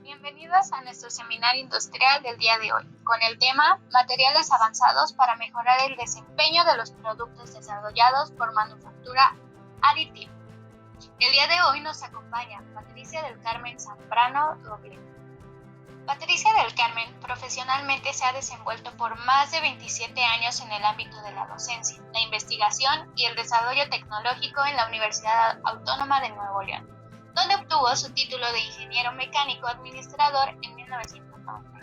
Bienvenidos a nuestro seminario industrial del día de hoy, con el tema Materiales avanzados para mejorar el desempeño de los productos desarrollados por manufactura aditiva. El día de hoy nos acompaña Patricia del Carmen Zambrano Robledo. Patricia del Carmen profesionalmente se ha desenvuelto por más de 27 años en el ámbito de la docencia, la investigación y el desarrollo tecnológico en la Universidad Autónoma de Nuevo León, donde obtuvo su título de ingeniero mecánico administrador en 1990.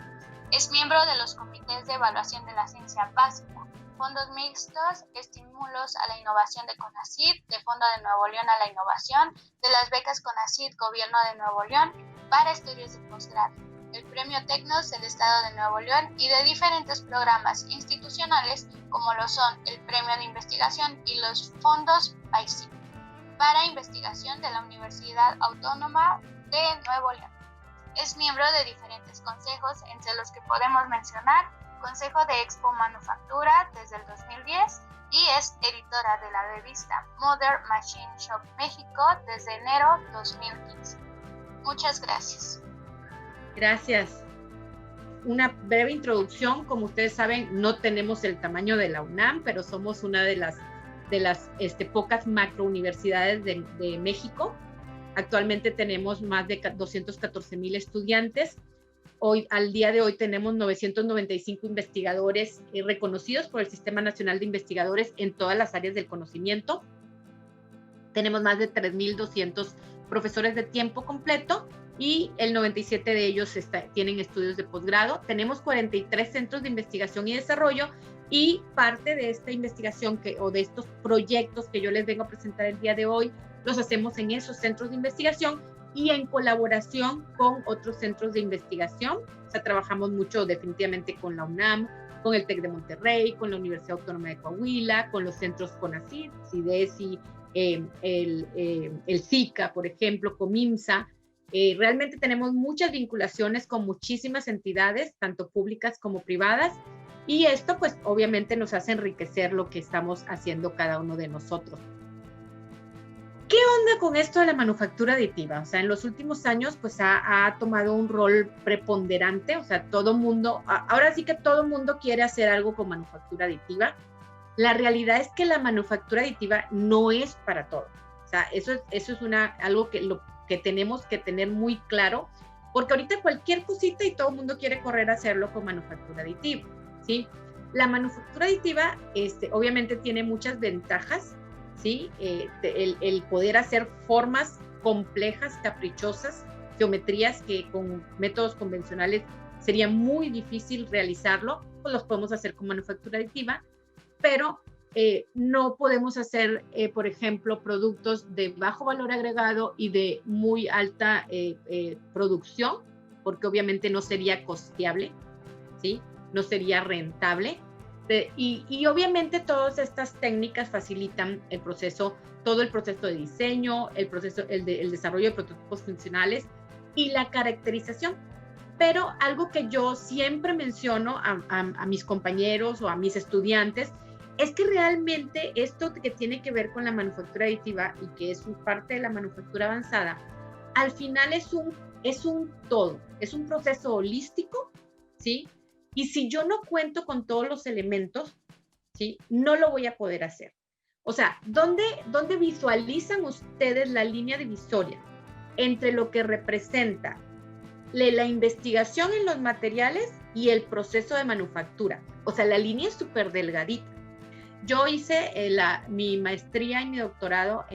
Es miembro de los comités de evaluación de la ciencia básica, fondos mixtos, estímulos a la innovación de CONACYT, de Fondo de Nuevo León a la Innovación, de las becas CONACYT Gobierno de Nuevo León para estudios de posgrado, el Premio Tecnos del Estado de Nuevo León y de diferentes programas institucionales como lo son el Premio de Investigación y los fondos PAICI para investigación de la Universidad Autónoma de Nuevo León. Es miembro de diferentes consejos, entre los que podemos mencionar Consejo de Expo Manufactura desde el 2010 y es editora de la revista Modern Machine Shop México desde enero 2015. Muchas gracias. Gracias. Una breve introducción. Como ustedes saben, no tenemos el tamaño de la UNAM, pero somos una de las pocas macrouniversidades de México. Actualmente tenemos más de 214,000 estudiantes. Al día de hoy tenemos 995 investigadores reconocidos por el Sistema Nacional de Investigadores en todas las áreas del conocimiento. Tenemos más de 3,200 profesores de tiempo completo y el 97 de ellos tienen estudios de posgrado. Tenemos 43 centros de investigación y desarrollo, y parte de esta investigación o de estos proyectos que yo les vengo a presentar el día de hoy, los hacemos en esos centros de investigación y en colaboración con otros centros de investigación. O sea, trabajamos mucho definitivamente con la UNAM, con el TEC de Monterrey, con la Universidad Autónoma de Coahuila, con los centros CONACYT, CIDESI, el SICA, por ejemplo, COMIMSA. Realmente tenemos muchas vinculaciones con muchísimas entidades, tanto públicas como privadas, y esto pues obviamente nos hace enriquecer lo que estamos haciendo cada uno de nosotros. ¿Qué onda con esto de la manufactura aditiva? O sea, en los últimos años pues ha tomado un rol preponderante. O sea, ahora sí que todo mundo quiere hacer algo con manufactura aditiva. La realidad es que la manufactura aditiva no es para todo. O sea, eso es algo que tenemos que tener muy claro, porque ahorita cualquier cosita y todo el mundo quiere correr a hacerlo con manufactura aditiva, ¿sí? La manufactura aditiva obviamente tiene muchas ventajas, ¿sí? El poder hacer formas complejas, caprichosas, geometrías que con métodos convencionales sería muy difícil realizarlo, pues los podemos hacer con manufactura aditiva, pero no podemos hacer, por ejemplo, productos de bajo valor agregado y de muy alta producción, porque obviamente no sería costeable, ¿sí? No sería rentable. Y obviamente todas estas técnicas facilitan todo el proceso de diseño, el desarrollo de prototipos funcionales y la caracterización. Pero algo que yo siempre menciono a mis compañeros o a mis estudiantes es que realmente esto que tiene que ver con la manufactura aditiva y que es parte de la manufactura avanzada, al final es un todo, es un proceso holístico, ¿sí? Y si yo no cuento con todos los elementos, ¿sí? No lo voy a poder hacer. O sea, ¿dónde visualizan ustedes la línea divisoria entre lo que representa la investigación en los materiales y el proceso de manufactura? O sea, la línea es súper delgadita. Yo hice mi maestría y mi doctorado,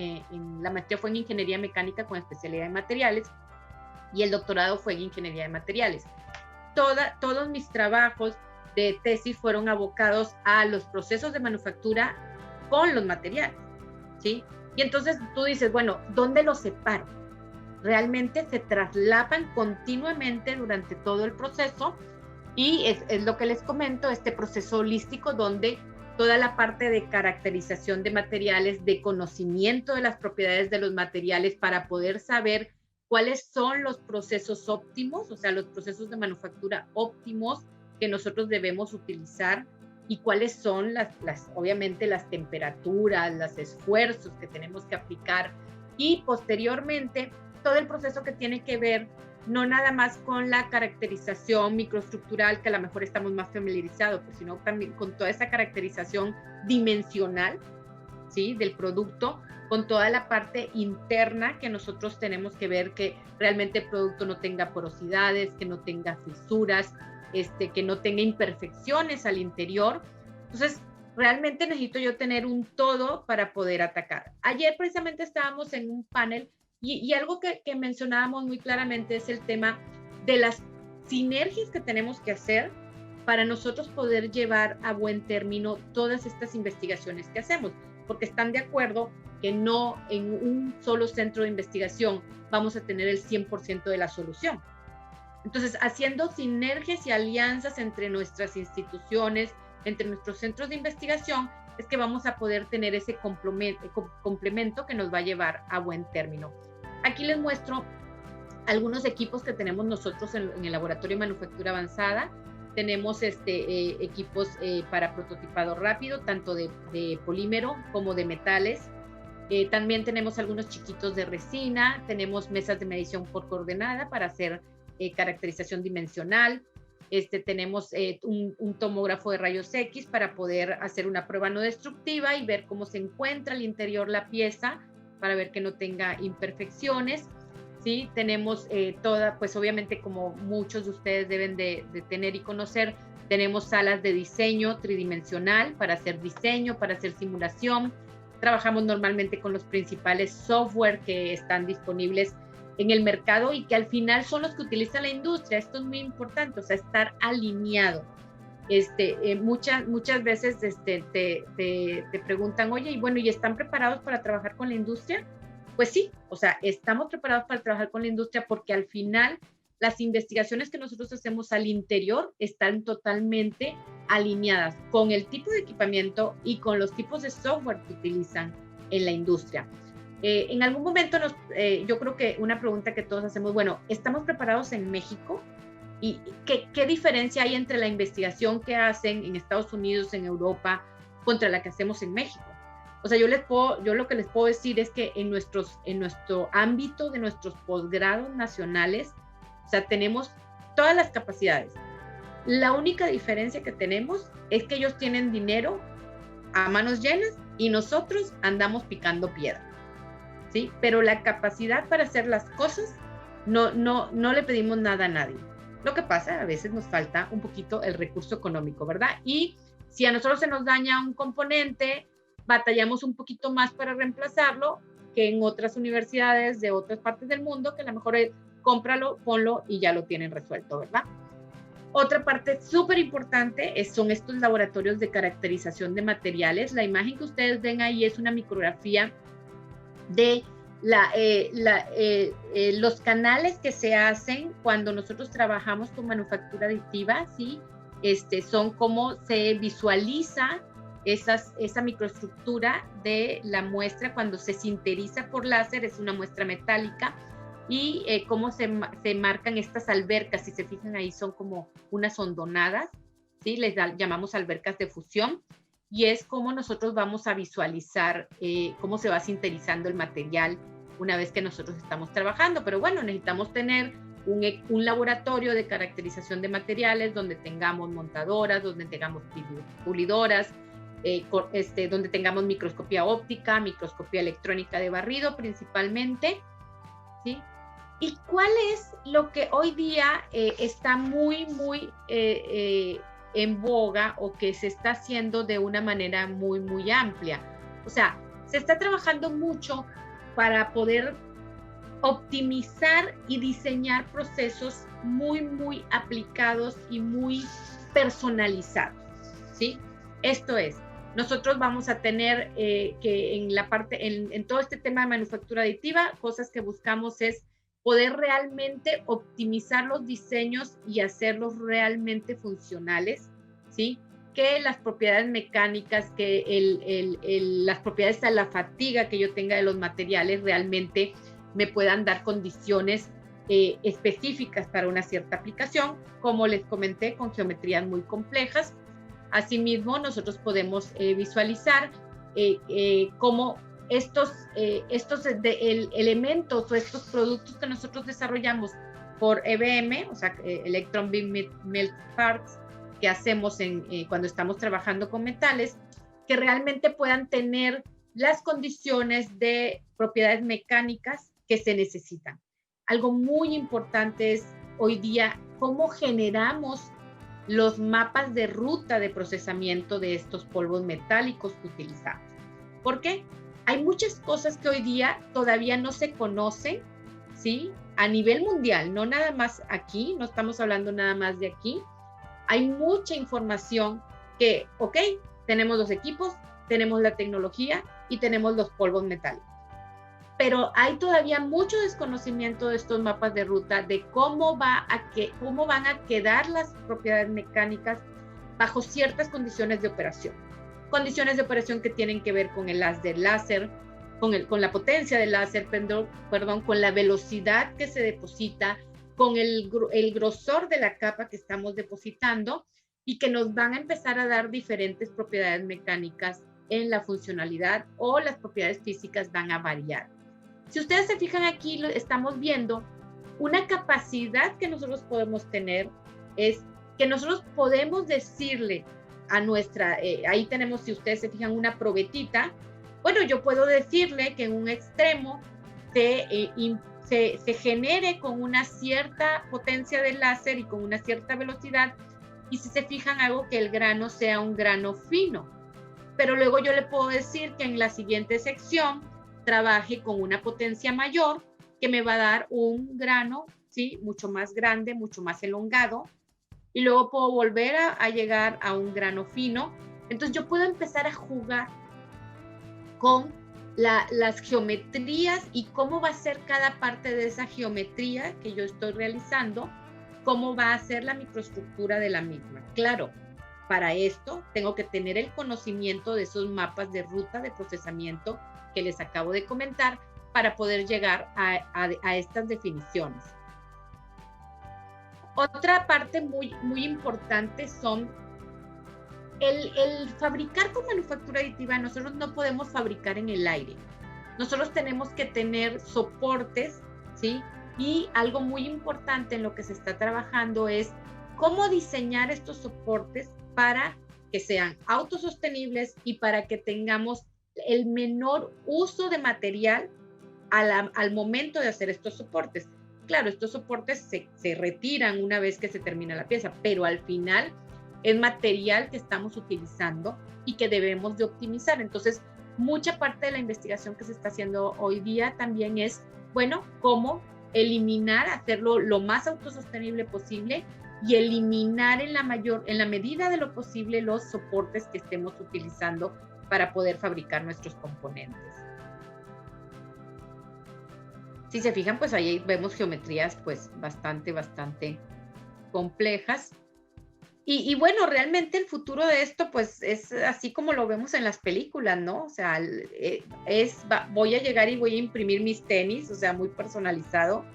la maestría fue en Ingeniería Mecánica con especialidad en materiales y el doctorado fue en Ingeniería de Materiales. Todos mis trabajos de tesis fueron abocados a los procesos de manufactura con los materiales, ¿sí? Y entonces tú dices, bueno, ¿dónde los separo? Realmente se traslapan continuamente durante todo el proceso y es lo que les comento, este proceso holístico donde toda la parte de caracterización de materiales, de conocimiento de las propiedades de los materiales para poder saber cuáles son los procesos óptimos, o sea, los procesos de manufactura óptimos que nosotros debemos utilizar y cuáles son obviamente las temperaturas, los esfuerzos que tenemos que aplicar y posteriormente todo el proceso que tiene que ver no nada más con la caracterización microestructural, que a lo mejor estamos más familiarizados, pues, sino también con toda esa caracterización dimensional, ¿sí?, del producto, con toda la parte interna que nosotros tenemos que ver que realmente el producto no tenga porosidades, que no tenga fisuras, que no tenga imperfecciones al interior. Entonces, realmente necesito yo tener un todo para poder atacar. Ayer precisamente estábamos en un panel y algo que mencionábamos muy claramente es el tema de las sinergias que tenemos que hacer para nosotros poder llevar a buen término todas estas investigaciones que hacemos, porque están de acuerdo que no en un solo centro de investigación vamos a tener el 100% de la solución. Entonces, haciendo sinergias y alianzas entre nuestras instituciones, entre nuestros centros de investigación, es que vamos a poder tener ese complemento que nos va a llevar a buen término. Aquí les muestro algunos equipos que tenemos nosotros en el Laboratorio de Manufactura Avanzada. Tenemos equipos para prototipado rápido, tanto de polímero como de metales. También tenemos algunos chiquitos de resina, tenemos mesas de medición por coordenada para hacer caracterización dimensional. Tenemos un tomógrafo de rayos X para poder hacer una prueba no destructiva y ver cómo se encuentra al interior la pieza para ver que no tenga imperfecciones. ¿Sí? Tenemos pues obviamente, como muchos de ustedes deben de tener y conocer, tenemos salas de diseño tridimensional para hacer diseño, para hacer simulación. Trabajamos normalmente con los principales software que están disponibles en el mercado y que al final son los que utiliza la industria. Esto es muy importante, o sea, estar alineado. Muchas veces te preguntan, oye, y bueno, ¿y están preparados para trabajar con la industria? Pues sí, o sea, estamos preparados para trabajar con la industria porque al final las investigaciones que nosotros hacemos al interior están totalmente alineadas con el tipo de equipamiento y con los tipos de software que utilizan en la industria. En algún momento yo creo que una pregunta que todos hacemos, bueno, ¿estamos preparados en México? ¿Y qué diferencia hay entre la investigación que hacen en Estados Unidos, en Europa, contra la que hacemos en México? O sea, yo lo que les puedo decir es que en nuestro ámbito de nuestros posgrados nacionales, o sea, tenemos todas las capacidades. La única diferencia que tenemos es que ellos tienen dinero a manos llenas y nosotros andamos picando piedra, ¿sí? Pero la capacidad para hacer las cosas, no le pedimos nada a nadie. Lo que pasa, a veces nos falta un poquito el recurso económico, ¿verdad? Y si a nosotros se nos daña un componente, batallamos un poquito más para reemplazarlo que en otras universidades de otras partes del mundo, que a lo mejor es cómpralo, ponlo y ya lo tienen resuelto, ¿verdad? Otra parte súper importante son estos laboratorios de caracterización de materiales. La imagen que ustedes ven ahí es una micrografía de los canales que se hacen cuando nosotros trabajamos con manufactura aditiva, ¿sí? Son como se visualiza esa microestructura de la muestra cuando se sinteriza por láser. Es una muestra metálica y cómo se marcan estas albercas. Si se fijan ahí, son como unas hondonadas, ¿sí? Llamamos albercas de fusión, y es como nosotros vamos a visualizar cómo se va sinterizando el material una vez que nosotros estamos trabajando. Pero bueno, necesitamos tener un laboratorio de caracterización de materiales donde tengamos montadoras, donde tengamos pulidoras, donde tengamos microscopía óptica, microscopía electrónica de barrido principalmente, ¿sí? ¿Y cuál es lo que hoy día está muy en boga o que se está haciendo de una manera muy amplia? O sea, se está trabajando mucho para poder optimizar y diseñar procesos muy aplicados y muy personalizados, ¿sí? Esto es, nosotros vamos a tener que en todo este tema de manufactura aditiva, cosas que buscamos es poder realmente optimizar los diseños y hacerlos realmente funcionales, ¿sí? Que las propiedades mecánicas, que las propiedades de la fatiga que yo tenga de los materiales realmente me puedan dar condiciones específicas para una cierta aplicación, como les comenté, con geometrías muy complejas. Asimismo, nosotros podemos visualizar cómo estos elementos o estos productos que nosotros desarrollamos por EBM, o sea, Electron Beam Melt Parts, que hacemos cuando estamos trabajando con metales, que realmente puedan tener las condiciones de propiedades mecánicas que se necesitan. Algo muy importante es hoy día cómo generamos los mapas de ruta de procesamiento de estos polvos metálicos que utilizamos. ¿Por qué? Hay muchas cosas que hoy día todavía no se conocen, ¿sí? A nivel mundial, no nada más aquí, no estamos hablando nada más de aquí. Hay mucha información que, ok, tenemos los equipos, tenemos la tecnología y tenemos los polvos metálicos. Pero hay todavía mucho desconocimiento de estos mapas de ruta, de cómo van a quedar las propiedades mecánicas bajo ciertas condiciones de operación. Condiciones de operación que tienen que ver con el haz del láser, con la potencia del láser, perdón, con la velocidad que se deposita, con el grosor de la capa que estamos depositando y que nos van a empezar a dar diferentes propiedades mecánicas en la funcionalidad, o las propiedades físicas van a variar. Si ustedes se fijan aquí, estamos viendo una capacidad que nosotros podemos tener, es que nosotros podemos decirle a nuestra, ahí tenemos, si ustedes se fijan, una probetita. Bueno, yo puedo decirle que en un extremo se genere con una cierta potencia de láser y con una cierta velocidad, y si se fijan, hago que el grano sea un grano fino. Pero luego yo le puedo decir que en la siguiente sección trabaje con una potencia mayor, que me va a dar un grano, ¿sí? Mucho más grande, mucho más elongado, y luego puedo volver a llegar a un grano fino. Entonces yo puedo empezar a jugar con las geometrías y cómo va a ser cada parte de esa geometría que yo estoy realizando, cómo va a ser la microestructura de la misma. Claro, para esto tengo que tener el conocimiento de esos mapas de ruta de procesamiento que les acabo de comentar para poder llegar a estas definiciones. Otra parte muy importante son el fabricar con manufactura aditiva. Nosotros no podemos fabricar en el aire. Nosotros tenemos que tener soportes, ¿sí? Y algo muy importante en lo que se está trabajando es cómo diseñar estos soportes para que sean autosostenibles y para que tengamos el menor uso de material al momento de hacer estos soportes. Claro, estos soportes se retiran una vez que se termina la pieza, pero al final es material que estamos utilizando y que debemos de optimizar. Entonces, mucha parte de la investigación que se está haciendo hoy día también es, bueno, cómo eliminar, hacerlo lo más autosostenible posible y eliminar en la medida de lo posible los soportes que estemos utilizando para poder fabricar nuestros componentes. Si se fijan, pues ahí vemos geometrías pues bastante complejas. Y bueno, realmente el futuro de esto pues es así como lo vemos en las películas, ¿no? O sea, voy a llegar y voy a imprimir mis tenis, o sea, muy personalizado,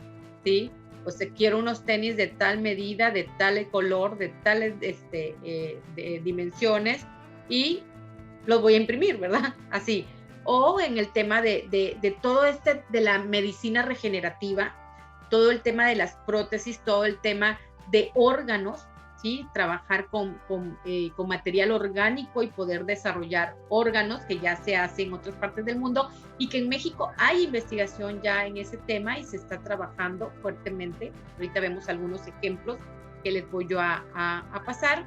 ¿sí? Pues quiero unos tenis de tal medida, de tal color, de tales de dimensiones, y los voy a imprimir, ¿verdad? Así. O en el tema de todo de la medicina regenerativa, todo el tema de las prótesis, todo el tema de órganos, ¿sí? Trabajar con material orgánico y poder desarrollar órganos, que ya se hace en otras partes del mundo, y que en México hay investigación ya en ese tema y se está trabajando fuertemente. Ahorita vemos algunos ejemplos que les voy yo a pasar.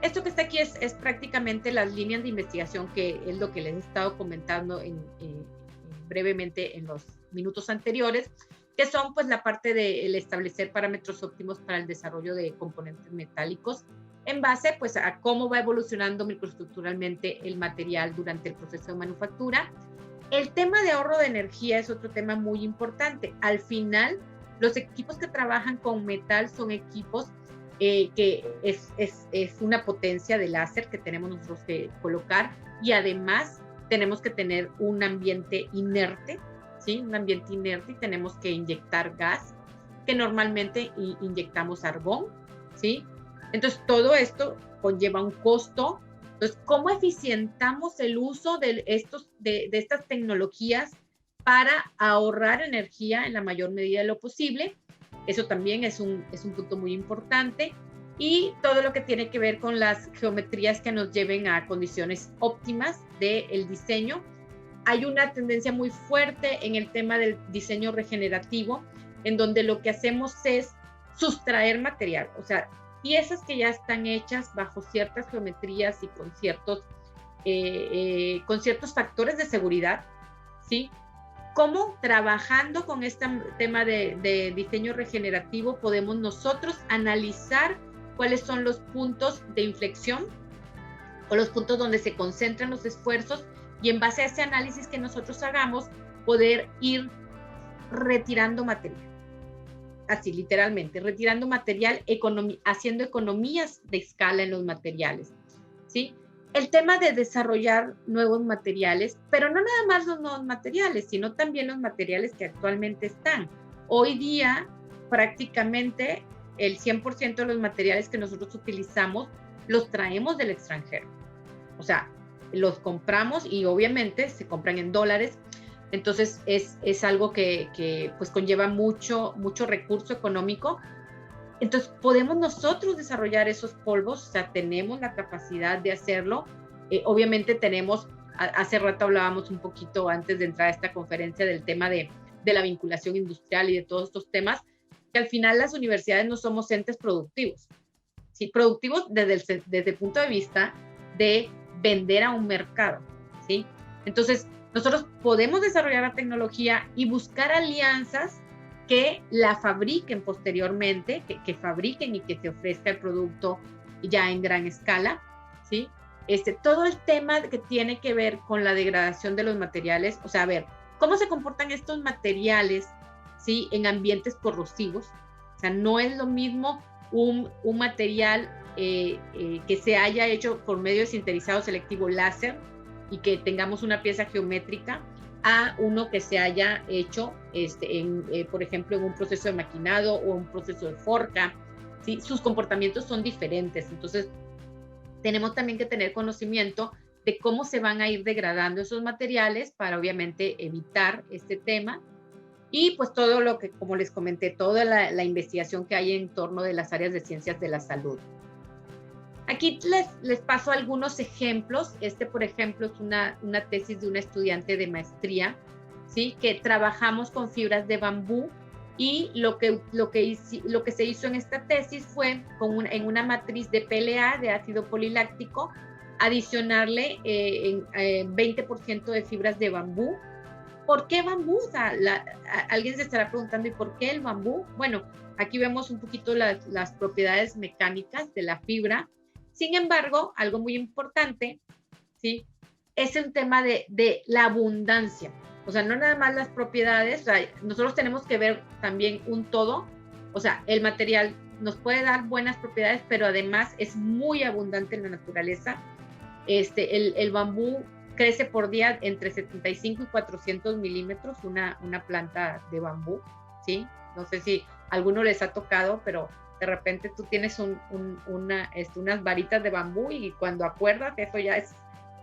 Esto que está aquí es prácticamente las líneas de investigación, que es lo que les he estado comentando brevemente en los minutos anteriores, que son pues la parte de establecer parámetros óptimos para el desarrollo de componentes metálicos en base pues a cómo va evolucionando microestructuralmente el material durante el proceso de manufactura. El tema de ahorro de energía es otro tema muy importante. Al final, los equipos que trabajan con metal son equipos que es una potencia de láser que tenemos nosotros que colocar, y además tenemos que tener un ambiente inerte, ¿sí? Un ambiente inerte, y tenemos que inyectar gas, que normalmente inyectamos argón, ¿sí? Entonces, todo esto conlleva un costo. Entonces, ¿cómo eficientamos el uso de estas tecnologías para ahorrar energía en la mayor medida de lo posible? Eso también es un punto muy importante. Y todo lo que tiene que ver con las geometrías que nos lleven a condiciones óptimas del diseño. Hay una tendencia muy fuerte en el tema del diseño regenerativo, en donde lo que hacemos es sustraer material, o sea, piezas que ya están hechas bajo ciertas geometrías y con ciertos factores de seguridad, ¿sí? ¿Cómo trabajando con este tema de diseño regenerativo podemos nosotros analizar cuáles son los puntos de inflexión o los puntos donde se concentran los esfuerzos y en base a ese análisis que nosotros hagamos, poder ir retirando material? Así, literalmente, retirando material, haciendo economías de escala en los materiales, ¿sí? El tema de desarrollar nuevos materiales, pero no nada más los nuevos materiales, sino también los materiales que actualmente están. Hoy día, prácticamente, el 100% de los materiales que nosotros utilizamos los traemos del extranjero. O sea, los compramos y obviamente se compran en dólares. Entonces es algo que pues conlleva mucho recurso económico. Entonces podemos nosotros desarrollar esos polvos, o sea, tenemos la capacidad de hacerlo. Obviamente tenemos, hace rato hablábamos un poquito antes de entrar a esta conferencia del tema de la vinculación industrial y de todos estos temas, que al final las universidades no somos entes productivos, ¿sí? Productivos desde el punto de vista de vender a un mercado, ¿sí? Entonces, nosotros podemos desarrollar la tecnología y buscar alianzas que la fabriquen posteriormente, que fabriquen y que se ofrezca el producto ya en gran escala, ¿sí? Todo el tema que tiene que ver con la degradación de los materiales, o sea, a ver, ¿cómo se comportan estos materiales, ¿sí? En ambientes corrosivos? O sea, no es lo mismo un material que se haya hecho por medio de sinterizado selectivo láser y que tengamos una pieza geométrica a uno que se haya hecho, por ejemplo, en un proceso de maquinado o un proceso de forja, ¿sí? Sus comportamientos son diferentes. Entonces, tenemos también que tener conocimiento de cómo se van a ir degradando esos materiales para, obviamente, evitar este tema. Y pues todo lo que, como les comenté, toda la investigación que hay en torno de las áreas de ciencias de la salud. Aquí les paso algunos ejemplos. Por ejemplo, es una tesis de una estudiante de maestría, ¿sí? Que trabajamos con fibras de bambú y lo que se hizo en esta tesis fue en una matriz de PLA, de ácido poliláctico, adicionarle 20% de fibras de bambú. ¿Por qué bambú? O sea, alguien se estará preguntando, ¿y por qué el bambú? Bueno, aquí vemos un poquito las propiedades mecánicas de la fibra. Sin embargo, algo muy importante, ¿sí? Es el tema de la abundancia. O sea, no nada más las propiedades, o sea, nosotros tenemos que ver también un todo. O sea, el material nos puede dar buenas propiedades, pero además es muy abundante en la naturaleza. El bambú crece por día entre 75 y 400 milímetros, una planta de bambú, ¿sí? No sé si a alguno les ha tocado, pero de repente tú tienes unas varitas de bambú y cuando acuerdas, eso ya es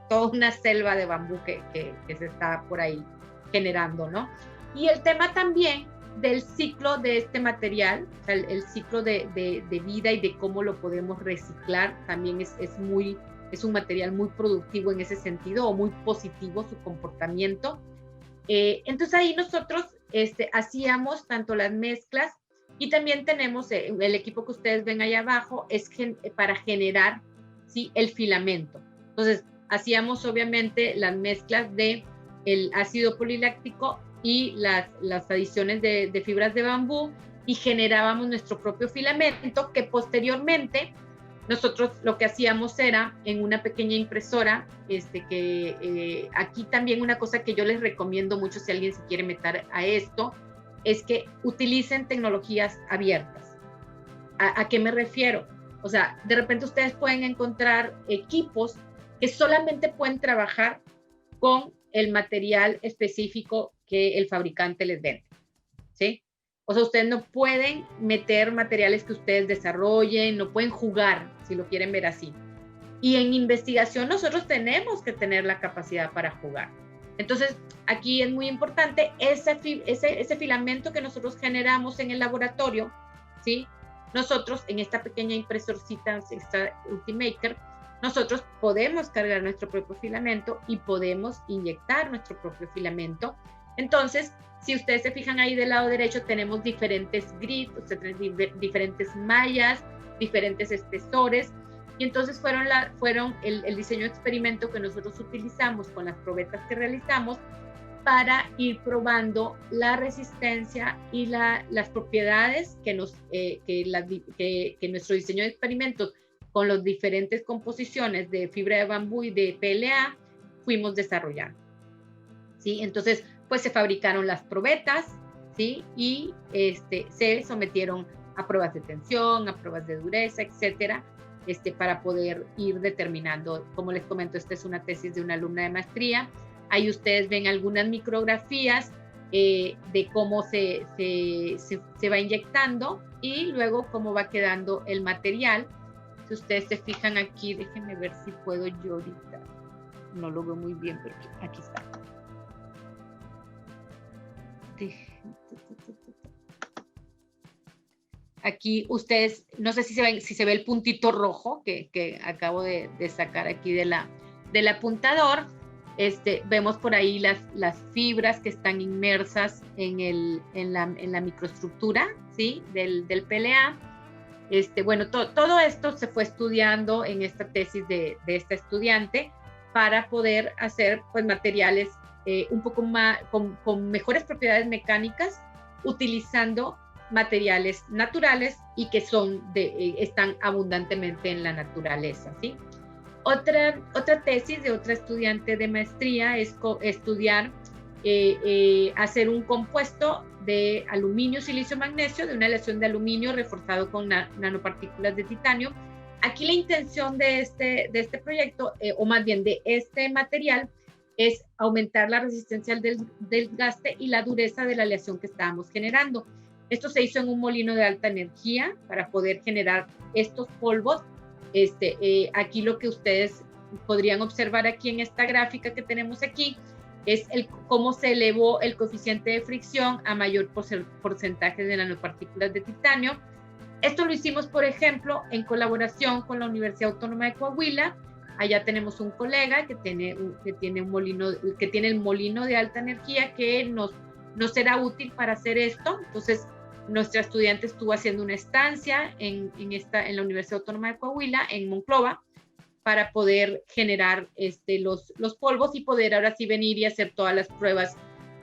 toda una selva de bambú que se está por ahí generando, ¿no? Y el tema también del ciclo de este material, o sea, el ciclo de vida y de cómo lo podemos reciclar, también es un material muy productivo en ese sentido, o muy positivo su comportamiento. Entonces ahí nosotros hacíamos tanto las mezclas y también tenemos el equipo que ustedes ven ahí abajo, es para generar, ¿sí? El filamento. Entonces hacíamos obviamente las mezclas de el ácido poliláctico y las adiciones de fibras de bambú y generábamos nuestro propio filamento que posteriormente nosotros lo que hacíamos era en una pequeña impresora, aquí también una cosa que yo les recomiendo mucho si alguien se quiere meter a esto, es que utilicen tecnologías abiertas. ¿A qué me refiero? O sea, de repente ustedes pueden encontrar equipos que solamente pueden trabajar con el material específico que el fabricante les vende, ¿sí? O sea, ustedes no pueden meter materiales que ustedes desarrollen, no pueden jugar, si lo quieren ver así. Y en investigación nosotros tenemos que tener la capacidad para jugar. Entonces, aquí es muy importante ese filamento que nosotros generamos en el laboratorio, ¿sí? Nosotros en esta pequeña impresorcita, esta Ultimaker, nosotros podemos cargar nuestro propio filamento y podemos inyectar nuestro propio filamento. Entonces, si ustedes se fijan ahí del lado derecho, tenemos diferentes grids, o sea, diferentes mallas, diferentes espesores, y entonces fueron el diseño de experimento que nosotros utilizamos con las probetas que realizamos para ir probando la resistencia y las propiedades que nuestro diseño de experimentos con las diferentes composiciones de fibra de bambú y de PLA fuimos desarrollando, ¿sí? Entonces, pues se fabricaron las probetas, ¿sí? Y se sometieron a pruebas de tensión, a pruebas de dureza, etcétera, para poder ir determinando. Como les comento, esta es una tesis de una alumna de maestría. Ahí ustedes ven algunas micrografías de cómo se va inyectando y luego cómo va quedando el material. Si ustedes se fijan aquí, déjenme ver si puedo yo ahorita. No lo veo muy bien, pero aquí está. Aquí ustedes, no sé si se ve el puntito rojo que acabo de sacar aquí del apuntador. Vemos por ahí las fibras que están inmersas en la microestructura, ¿sí? del PLA. Bueno, todo esto se fue estudiando en esta tesis de esta estudiante para poder hacer pues, materiales un poco más, con mejores propiedades mecánicas, utilizando materiales naturales y que están abundantemente en la naturaleza, ¿sí? Otra tesis de otra estudiante de maestría es estudiar, hacer un compuesto de aluminio, silicio, magnesio, de una aleación de aluminio reforzado con nanopartículas de titanio. Aquí la intención de este proyecto, o más bien de este material, es aumentar la resistencia al desgaste y la dureza de la aleación que estábamos generando. Esto se hizo en un molino de alta energía para poder generar estos polvos. Aquí lo que ustedes podrían observar aquí en esta gráfica que tenemos aquí es cómo se elevó el coeficiente de fricción a mayor porcentaje de nanopartículas de titanio. Esto lo hicimos, por ejemplo, en colaboración con la Universidad Autónoma de Coahuila. Allá tenemos un colega que tiene el molino de alta energía que nos será útil para hacer esto. Entonces, nuestra estudiante estuvo haciendo una estancia en la Universidad Autónoma de Coahuila, en Monclova, para poder generar los polvos y poder ahora sí venir y hacer todas las pruebas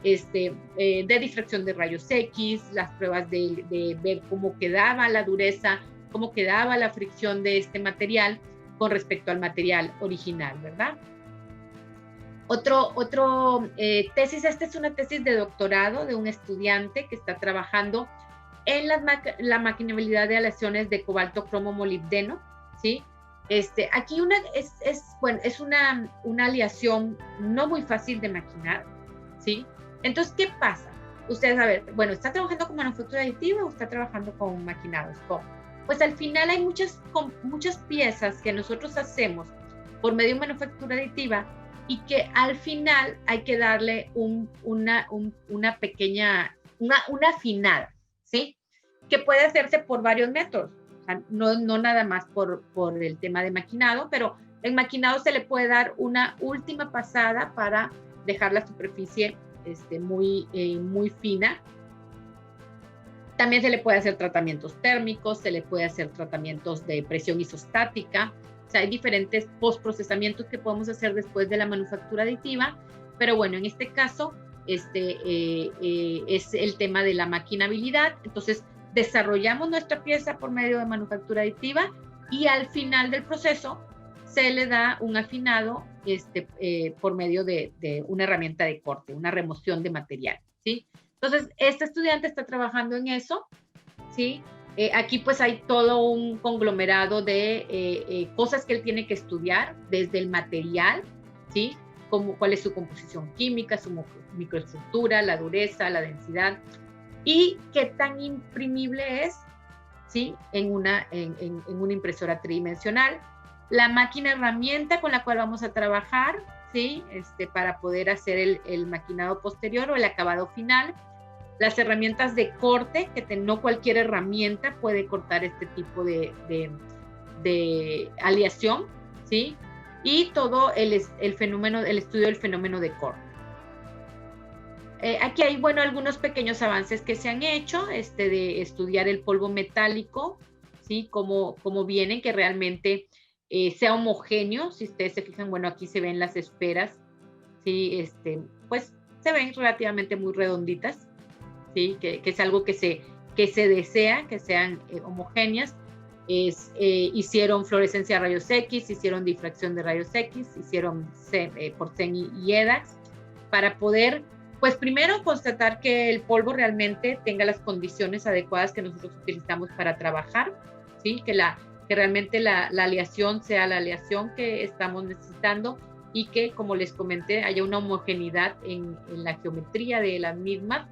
de difracción de rayos X, las pruebas de ver cómo quedaba la dureza, cómo quedaba la fricción de este material con respecto al material original, ¿verdad? Tesis, esta es una tesis de doctorado de un estudiante que está trabajando en la maquinabilidad de aleaciones de cobalto, cromo, molibdeno, ¿sí? Aquí es una aleación no muy fácil de maquinar, ¿sí? Entonces, ¿qué pasa? Ustedes, a ver, bueno, ¿está trabajando con manufactura aditiva o está trabajando con maquinados? Pues al final hay muchas piezas que nosotros hacemos por medio de manufactura aditiva y que al final hay que darle una afinada, ¿sí? Que puede hacerse por varios métodos. O sea, no nada más por el tema de maquinado, pero en maquinado se le puede dar una última pasada para dejar la superficie muy fina. También se le puede hacer tratamientos térmicos, se le puede hacer tratamientos de presión isostática. O sea, hay diferentes postprocesamientos que podemos hacer después de la manufactura aditiva, pero bueno, en este caso es el tema de la maquinabilidad. Entonces, desarrollamos nuestra pieza por medio de manufactura aditiva y al final del proceso se le da un afinado por medio de una herramienta de corte, una remoción de material, ¿sí? Entonces, este estudiante está trabajando en eso, ¿sí? Aquí pues hay todo un conglomerado de cosas que él tiene que estudiar, desde el material, ¿sí? Cuál es su composición química, su microestructura, la dureza, la densidad, y qué tan imprimible es, ¿sí? en una impresora tridimensional. La máquina herramienta con la cual vamos a trabajar, ¿sí? Para poder hacer el maquinado posterior o el acabado final. las herramientas de corte, que no cualquier herramienta puede cortar este tipo de aleación, ¿sí? Y todo el estudio del fenómeno de corte. Aquí hay, bueno, algunos pequeños avances que se han hecho, de estudiar el polvo metálico, ¿sí? Cómo vienen, que realmente sea homogéneo. Si ustedes se fijan, bueno, aquí se ven las esferas, ¿sí? Pues se ven relativamente muy redonditas, ¿sí? Que es algo que se desea, que sean homogéneas. Hicieron fluorescencia de rayos X, hicieron difracción de rayos X, hicieron por CEN y EDAX, para poder, pues primero constatar que el polvo realmente tenga las condiciones adecuadas que nosotros utilizamos para trabajar, ¿sí? Que realmente la aleación sea la aleación que estamos necesitando, y que, como les comenté, haya una homogeneidad en la geometría de las mismas,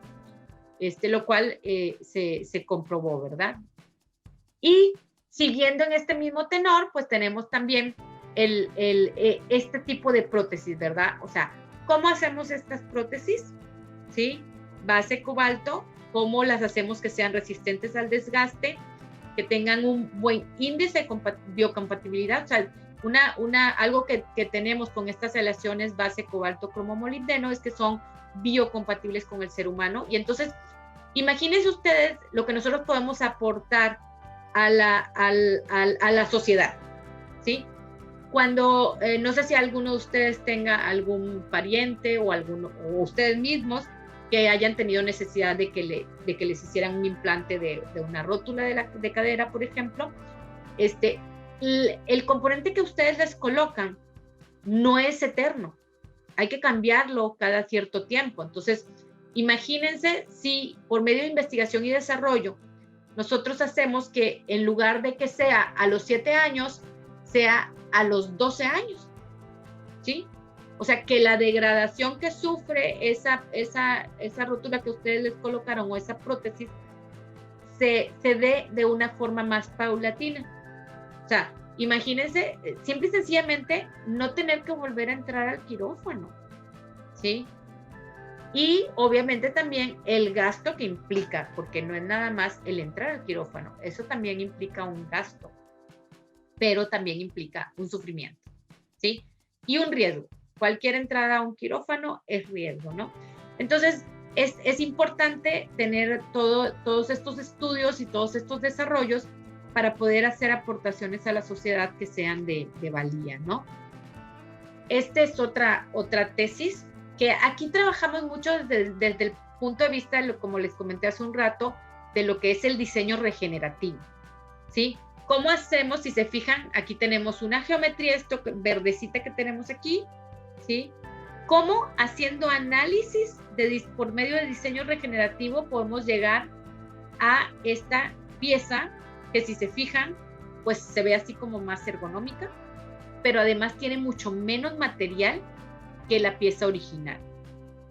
lo cual se comprobó, ¿verdad? Y siguiendo en este mismo tenor, pues tenemos también este tipo de prótesis, ¿verdad? O sea, ¿cómo hacemos estas prótesis? ¿Sí? Base cobalto, ¿cómo las hacemos que sean resistentes al desgaste, que tengan un buen índice de biocompatibilidad? O sea, algo que tenemos con estas aleaciones base cobalto cromo molibdeno es que son biocompatibles con el ser humano. Y entonces, imagínense ustedes lo que nosotros podemos aportar a la sociedad, ¿sí? Cuando, no sé si alguno de ustedes tenga algún pariente o ustedes mismos que hayan tenido necesidad de que les hicieran un implante de una rótula de cadera, por ejemplo, el componente que ustedes les colocan no es eterno, hay que cambiarlo cada cierto tiempo. Entonces, imagínense si por medio de investigación y desarrollo nosotros hacemos que en lugar de que sea a los 7 años, sea a los 12 años, ¿sí? O sea, que la degradación que sufre esa rótula que ustedes les colocaron o esa prótesis se dé de una forma más paulatina. O sea, imagínense, simple y sencillamente no tener que volver a entrar al quirófano, ¿sí? Y obviamente también el gasto que implica, porque no es nada más el entrar al quirófano, eso también implica un gasto, pero también implica un sufrimiento, ¿sí? Y un riesgo. Cualquier entrada a un quirófano es riesgo, ¿no? Entonces, es importante tener todos estos estudios y todos estos desarrollos para poder hacer aportaciones a la sociedad que sean de valía, ¿no? Esta es otra tesis que aquí trabajamos mucho desde el punto de vista, como les comenté hace un rato, de lo que es el diseño regenerativo, ¿sí? ¿Cómo hacemos? Si se fijan, aquí tenemos una geometría, esto verdecita que tenemos aquí, ¿sí? ¿Cómo haciendo análisis por medio de diseño regenerativo podemos llegar a esta pieza que, si se fijan, pues se ve así como más ergonómica, pero además tiene mucho menos material que la pieza original?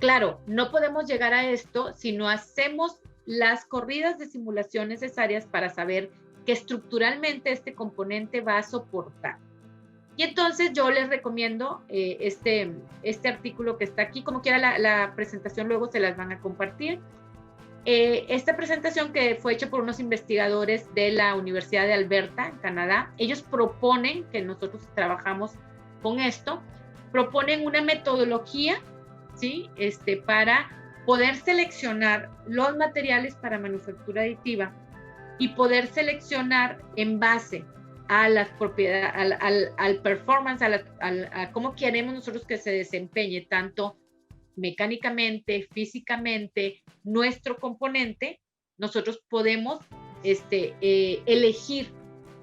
Claro, no podemos llegar a esto si no hacemos las corridas de simulación necesarias para saber que estructuralmente este componente va a soportar. Y entonces yo les recomiendo este artículo que está aquí, como quiera la presentación luego se las van a compartir. Esta presentación, que fue hecha por unos investigadores de la Universidad de Alberta, en Canadá, ellos proponen, que nosotros trabajamos con esto, proponen una metodología, ¿sí? Para poder seleccionar los materiales para manufactura aditiva y poder seleccionar en base a las propiedades, al performance, a cómo queremos nosotros que se desempeñe tanto mecánicamente, físicamente, nuestro componente. Nosotros podemos elegir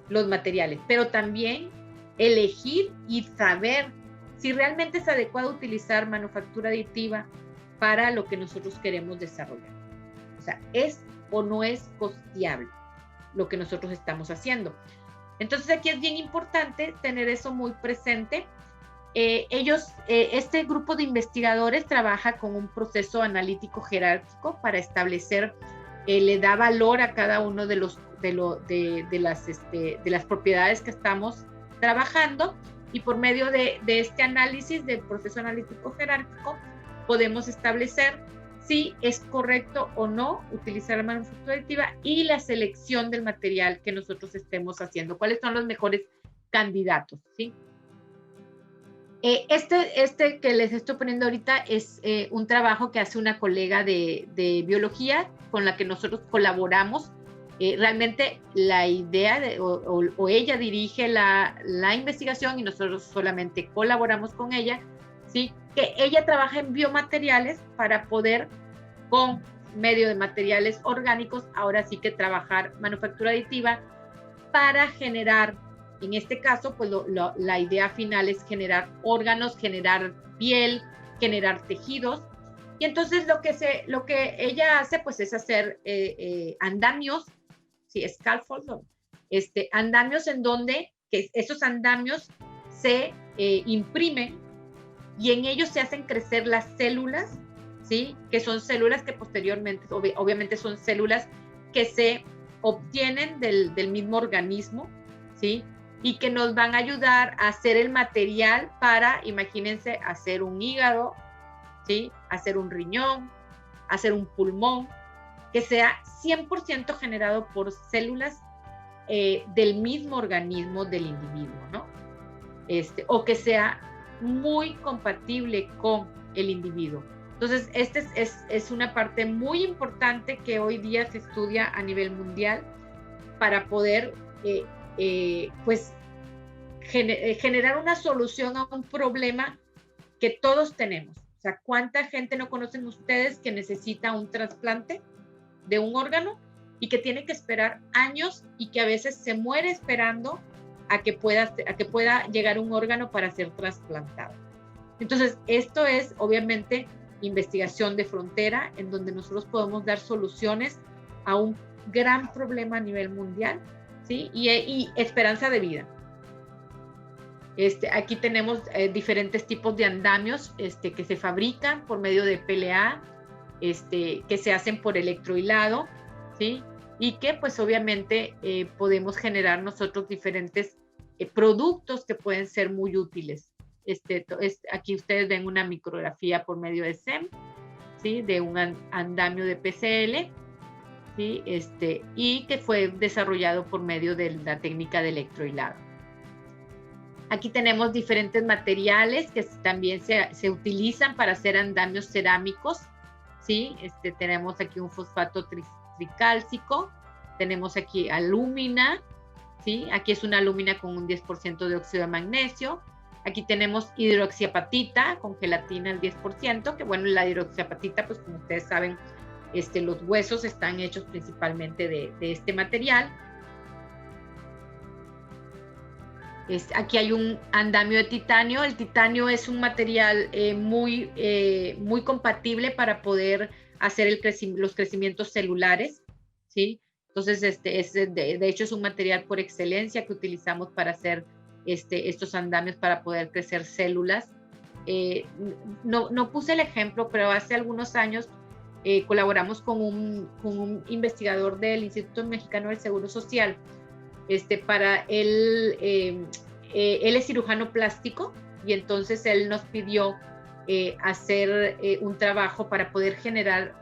los materiales, pero también elegir y saber si realmente es adecuado utilizar manufactura aditiva para lo que nosotros queremos desarrollar. O sea, ¿es o no es costeable lo que nosotros estamos haciendo? Entonces aquí es bien importante tener eso muy presente. Este grupo de investigadores trabaja con un proceso analítico jerárquico para establecer, le da valor a cada uno de las propiedades que estamos trabajando, y por medio de este análisis del proceso analítico jerárquico podemos establecer si es correcto o no utilizar la manufactura aditiva y la selección del material que nosotros estemos haciendo, cuáles son los mejores candidatos, ¿sí? Este que les estoy poniendo ahorita es un trabajo que hace una colega de biología con la que nosotros colaboramos. Realmente la idea o ella dirige la investigación y nosotros solamente colaboramos con ella, ¿sí? Que ella trabaja en biomateriales para poder, con medio de materiales orgánicos, ahora sí que trabajar manufactura aditiva para generar, en este caso, pues la idea final es generar órganos, generar piel, generar tejidos. Y entonces lo que ella hace, pues es hacer andamios, sí, scaffolds, andamios en donde esos andamios se imprimen y en ellos se hacen crecer las células, ¿sí? Que son células que posteriormente, obviamente son células que se obtienen del mismo organismo, ¿sí? Y que nos van a ayudar a hacer el material para, imagínense, hacer un hígado, ¿sí? Hacer un riñón, hacer un pulmón, que sea 100% generado por células del mismo organismo del individuo, ¿no? O que sea muy compatible con el individuo. Entonces, es una parte muy importante que hoy día se estudia a nivel mundial para poder pues generar una solución a un problema que todos tenemos. O sea, ¿cuánta gente no conocen ustedes que necesita un trasplante de un órgano y que tiene que esperar años y que a veces se muere esperando a que pueda llegar un órgano para ser trasplantado? Entonces, esto es obviamente investigación de frontera en donde nosotros podemos dar soluciones a un gran problema a nivel mundial, ¿sí? Y esperanza de vida. Aquí tenemos diferentes tipos de andamios que se fabrican por medio de PLA, que se hacen por electrohilado, ¿sí? Y que pues obviamente podemos generar nosotros diferentes productos que pueden ser muy útiles. Aquí ustedes ven una micrografía por medio de SEM, ¿sí? De un andamio de PCL, ¿sí? Y que fue desarrollado por medio de la técnica de electrohilado. Aquí tenemos diferentes materiales que también se utilizan para hacer andamios cerámicos, ¿sí? Tenemos aquí un fosfato tricálcico, tenemos aquí alúmina, ¿sí? Aquí es una alúmina con un 10% de óxido de magnesio. Aquí tenemos hidroxiapatita con gelatina al 10%, que bueno, la hidroxiapatita, pues como ustedes saben, los huesos están hechos principalmente de este material. Aquí hay un andamio de titanio. El titanio es un material muy compatible para poder hacer los crecimientos celulares, ¿sí? Entonces, de hecho es un material por excelencia que utilizamos para hacer estos andamios para poder crecer células. No puse el ejemplo, pero hace algunos años colaboramos con un investigador del Instituto Mexicano del Seguro Social. Para él es cirujano plástico y entonces él nos pidió hacer un trabajo para poder generar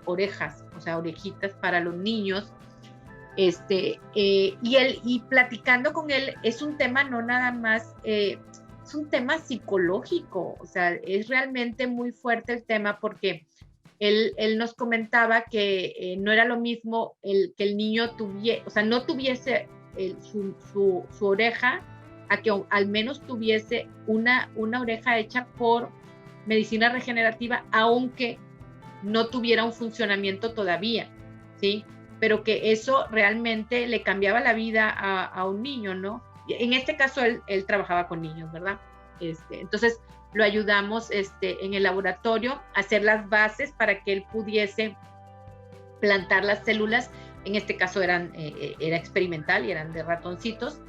orejas, o sea, orejitas para los niños. Y platicando con él, es un tema no nada más, es un tema psicológico, o sea, es realmente muy fuerte el tema porque él nos comentaba que no era lo mismo que el niño no tuviese su oreja, a que al menos tuviese una oreja hecha por medicina regenerativa, aunque no tuviera un funcionamiento todavía, ¿sí? Pero que eso realmente le cambiaba la vida a un niño, ¿no? En este caso él trabajaba con niños, ¿verdad? Entonces lo ayudamos en el laboratorio a hacer las bases para que él pudiese plantar las células. En este caso era experimental y eran de ratoncitos,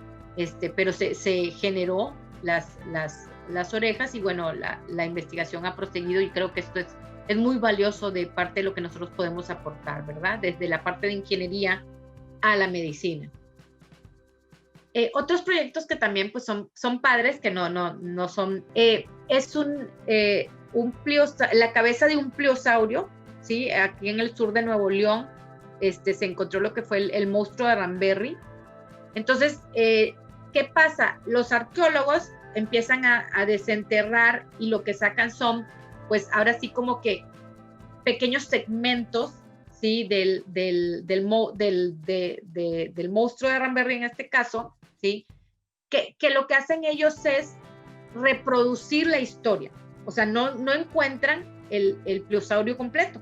pero se generó las orejas y bueno, la investigación ha proseguido y creo que esto es muy valioso de parte de lo que nosotros podemos aportar, ¿verdad? Desde la parte de ingeniería a la medicina. Otros proyectos que también pues son padres, que no son, es la cabeza de un pliosaurio, ¿sí? Aquí en el sur de Nuevo León se encontró lo que fue el monstruo de Ranberry. Entonces, ¿qué pasa? Los arqueólogos empiezan a desenterrar y lo que sacan son, pues ahora sí como que pequeños segmentos, ¿sí? Del monstruo de Ranberry en este caso, ¿sí? Que lo que hacen ellos es reproducir la historia. O sea, no encuentran el pliosaurio completo,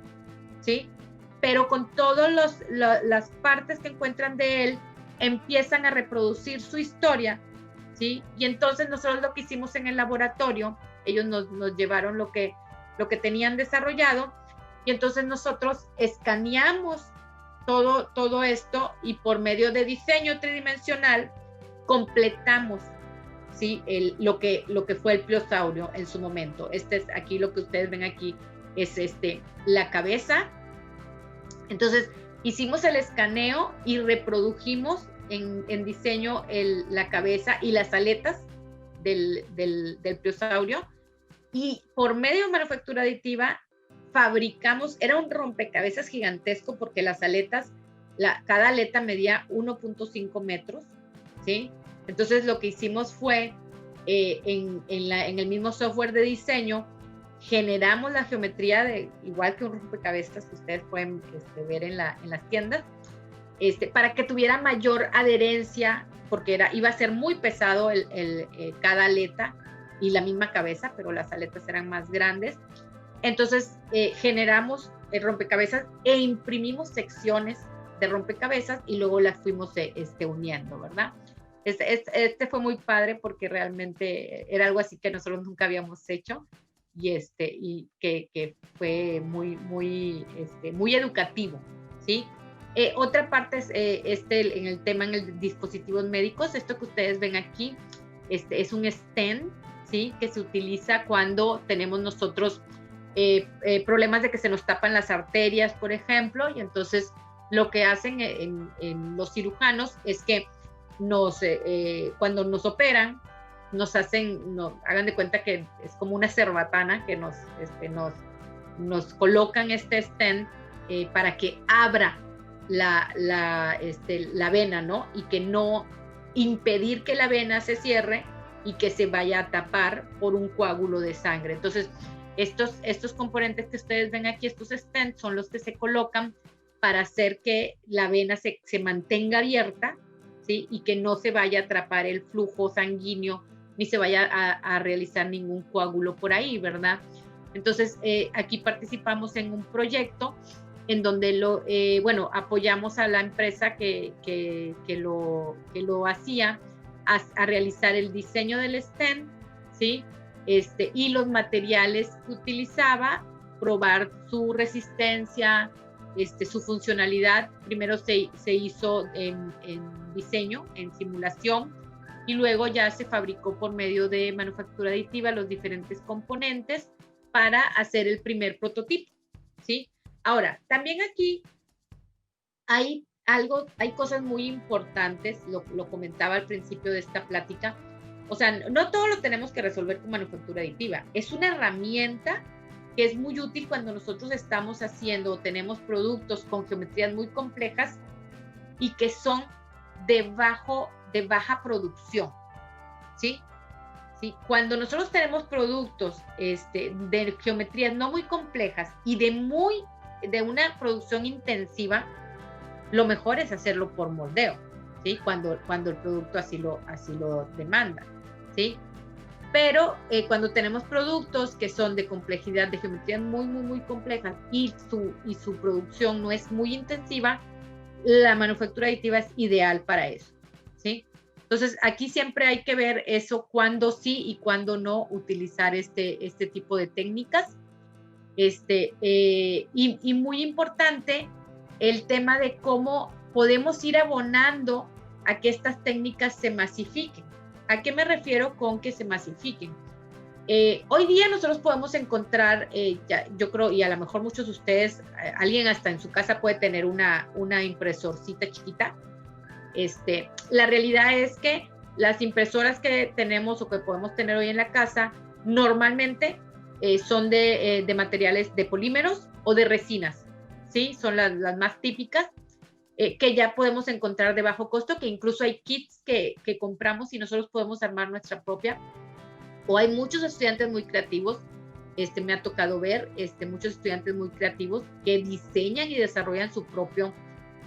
¿sí? Pero con todas las partes que encuentran de él, empiezan a reproducir su historia, ¿sí? Y entonces nosotros lo que hicimos en el laboratorio, ellos nos llevaron lo que tenían desarrollado, y entonces nosotros escaneamos todo esto y por medio de diseño tridimensional completamos, ¿sí? Lo que fue el pliosaurio en su momento. Es aquí lo que ustedes ven aquí, es la cabeza. Entonces hicimos el escaneo y reprodujimos en diseño la cabeza y las aletas del pliosaurio, y por medio de manufactura aditiva fabricamos, era un rompecabezas gigantesco porque las aletas, cada aleta medía 1.5 metros, ¿sí? Entonces lo que hicimos fue, en el mismo software de diseño, generamos la geometría igual que un rompecabezas que ustedes pueden ver en las tiendas, para que tuviera mayor adherencia, porque iba a ser muy pesado cada aleta y la misma cabeza, pero las aletas eran más grandes. Entonces generamos el rompecabezas e imprimimos secciones de rompecabezas y luego las fuimos uniendo, ¿verdad? Fue muy padre porque realmente era algo así que nosotros nunca habíamos hecho, y que fue muy educativo, ¿sí? Otra parte es en el tema en el dispositivos médicos. Esto que ustedes ven aquí es un stent, ¿sí? Que se utiliza cuando tenemos nosotros problemas de que se nos tapan las arterias, por ejemplo, y entonces lo que hacen en los cirujanos es que cuando nos operan, hagan de cuenta que es como una cerbatana que nos colocan este stent para que abra la vena, ¿no? Y que no impedir que la vena se cierre y que se vaya a tapar por un coágulo de sangre. Entonces, estos componentes que ustedes ven aquí, estos stents, son los que se colocan para hacer que la vena se mantenga abierta, ¿sí? Y que no se vaya a atrapar el flujo sanguíneo, ni se vaya a realizar ningún coágulo por ahí, ¿verdad? Entonces, aquí participamos en un proyecto en donde apoyamos a la empresa que lo hacía a realizar el diseño del stent, ¿sí? Y los materiales que utilizaba, probar su resistencia, su funcionalidad. Primero se hizo en diseño, en simulación, y luego ya se fabricó por medio de manufactura aditiva los diferentes componentes para hacer el primer prototipo, ¿sí? Ahora, también aquí hay cosas muy importantes, lo comentaba al principio de esta plática. O sea, no todo lo tenemos que resolver con manufactura aditiva. Es una herramienta que es muy útil cuando nosotros estamos haciendo o tenemos productos con geometrías muy complejas y que son de baja producción, ¿sí? ¿Sí? Cuando nosotros tenemos productos de geometrías no muy complejas y de una producción intensiva, lo mejor es hacerlo por moldeo, ¿sí? Cuando el producto así lo demanda, ¿sí? Pero cuando tenemos productos que son de complejidad, de geometrías muy, muy, muy complejas y su producción no es muy intensiva, la manufactura aditiva es ideal para eso, ¿sí? Entonces, aquí siempre hay que ver eso, cuándo sí y cuándo no utilizar este tipo de técnicas. Y muy importante el tema de cómo podemos ir abonando a que estas técnicas se masifiquen. ¿A qué me refiero con que se masifiquen? Hoy día nosotros podemos encontrar, yo creo, y a lo mejor muchos de ustedes, alguien hasta en su casa puede tener una impresorcita chiquita. La realidad es que las impresoras que tenemos o que podemos tener hoy en la casa normalmente son de materiales de polímeros o de resinas, ¿sí? Son las más típicas, que ya podemos encontrar de bajo costo, que incluso hay kits que compramos y nosotros podemos armar nuestra propia. O hay muchos estudiantes muy creativos, me ha tocado ver muchos estudiantes muy creativos que diseñan y desarrollan su propio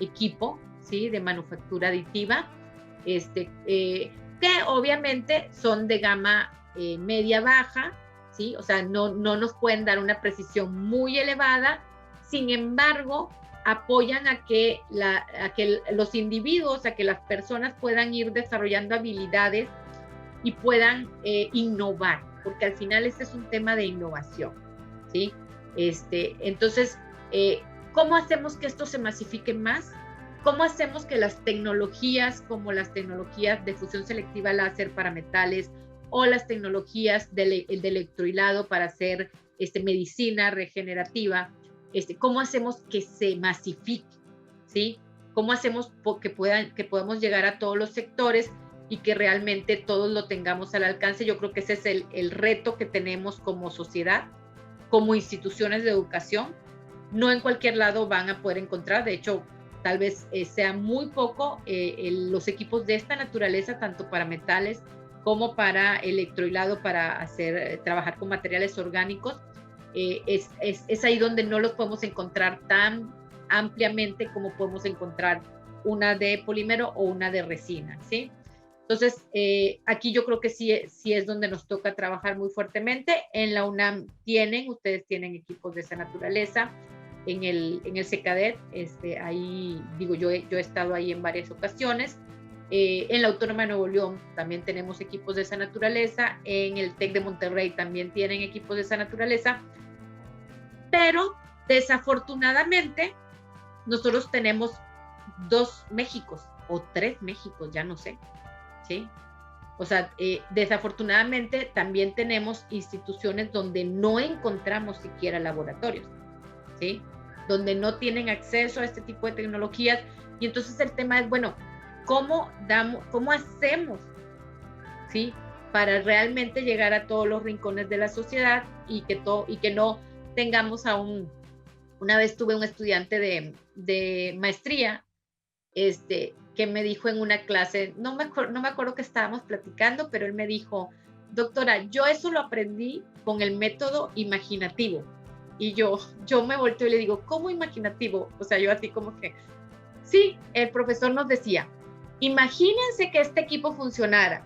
equipo, ¿sí? De manufactura aditiva, que obviamente son de gama media-baja, ¿sí? O sea, no nos pueden dar una precisión muy elevada, sin embargo, apoyan a que los individuos, a que las personas puedan ir desarrollando habilidades y puedan innovar, porque al final este es un tema de innovación, ¿sí? Entonces, ¿cómo hacemos que esto se masifique más? ¿Cómo hacemos que las tecnologías, como las tecnologías de fusión selectiva láser para metales o las tecnologías de electrohilado para hacer medicina regenerativa, cómo hacemos que se masifique, ¿sí? ¿Cómo hacemos que podamos llegar a todos los sectores y que realmente todos lo tengamos al alcance? Yo creo que ese es el reto que tenemos como sociedad, como instituciones de educación. No en cualquier lado van a poder encontrar, de hecho, tal vez sea muy poco los equipos de esta naturaleza, tanto para metales como para electrohilado, para trabajar con materiales orgánicos. Es ahí donde no los podemos encontrar tan ampliamente como podemos encontrar una de polímero o una de resina, ¿sí? Entonces, aquí yo creo que sí es donde nos toca trabajar muy fuertemente. En la UNAM ustedes tienen equipos de esa naturaleza. En el CECADET, ahí, digo, yo he estado ahí en varias ocasiones. En la Autónoma de Nuevo León también tenemos equipos de esa naturaleza. En el TEC de Monterrey también tienen equipos de esa naturaleza. Pero, desafortunadamente, nosotros tenemos 2 Méxicos o 3 Méxicos, ya no sé, ¿sí? O sea, desafortunadamente también tenemos instituciones donde no encontramos siquiera laboratorios, ¿sí? Donde no tienen acceso a este tipo de tecnologías. Y entonces el tema es, bueno, ¿cómo hacemos, ¿sí? Para realmente llegar a todos los rincones de la sociedad y que no tengamos una vez tuve un estudiante de maestría, que me dijo en una clase, no me acuerdo que estábamos platicando, pero él me dijo, doctora, yo eso lo aprendí con el método imaginativo. Y yo me volteo y le digo, ¿cómo imaginativo? O sea, yo así como que, sí, el profesor nos decía, imagínense que este equipo funcionara,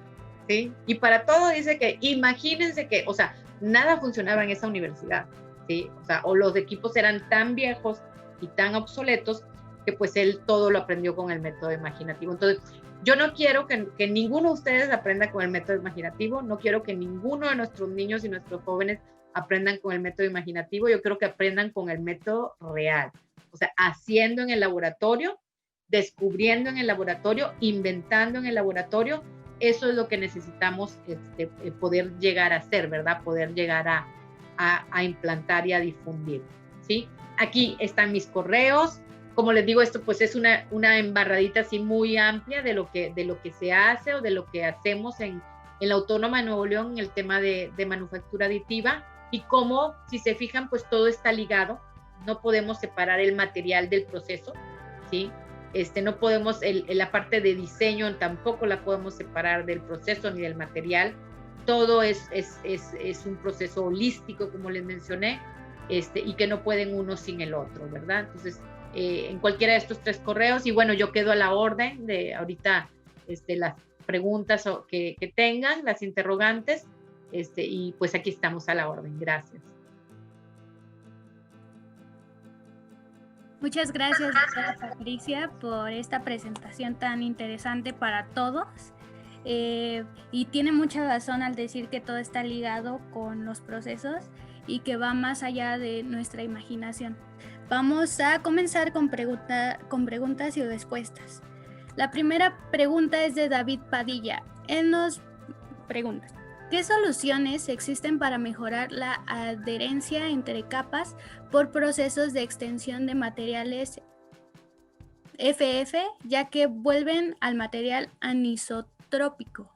¿sí? Y para todo dice que, imagínense que, o sea, nada funcionaba en esa universidad, ¿sí? O sea, o los equipos eran tan viejos y tan obsoletos que pues él todo lo aprendió con el método imaginativo. Entonces, yo no quiero que ninguno de ustedes aprenda con el método imaginativo, no quiero que ninguno de nuestros niños y nuestros jóvenes aprendan con el método imaginativo, yo quiero que aprendan con el método real, o sea, haciendo en el laboratorio, descubriendo en el laboratorio, inventando en el laboratorio. Eso es lo que necesitamos poder llegar a hacer, ¿verdad? Poder llegar a implantar y a difundir, ¿sí? Aquí están mis correos. Como les digo, esto pues es una embarradita así muy amplia de lo que se hace o de lo que hacemos en la Autónoma de Nuevo León en el tema de manufactura aditiva, y cómo, si se fijan, pues todo está ligado. No podemos separar el material del proceso, ¿sí? No podemos, la parte de diseño tampoco la podemos separar del proceso ni del material. Todo es un proceso holístico, como les mencioné, y que no pueden uno sin el otro, ¿verdad? Entonces, en cualquiera de estos 3 correos, y bueno, yo quedo a la orden de ahorita las preguntas que tengan, las interrogantes, y pues aquí estamos a la orden. Gracias. Muchas gracias, doctora Patricia, por esta presentación tan interesante para todos. Y tiene mucha razón al decir que todo está ligado con los procesos y que va más allá de nuestra imaginación. Vamos a comenzar con preguntas y respuestas. La primera pregunta es de David Padilla. Él nos pregunta, ¿qué soluciones existen para mejorar la adherencia entre capas por procesos de extensión de materiales FF, ya que vuelven al material anisotrópico?